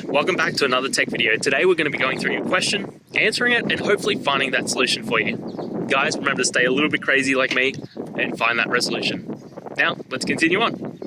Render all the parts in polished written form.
welcome back to another tech video. Today we're going to be going through your question, answering it, and hopefully finding that solution for you. Guys, remember to stay a little bit crazy like me and find that resolution. Now, let's continue on.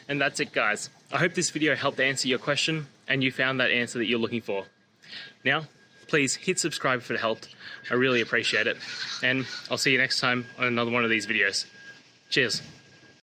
And that's it, guys. I hope this video helped answer your question and you found that answer that you're looking for. Now, please hit subscribe if it helped. I really appreciate it. And I'll see you next time on another one of these videos. Cheers.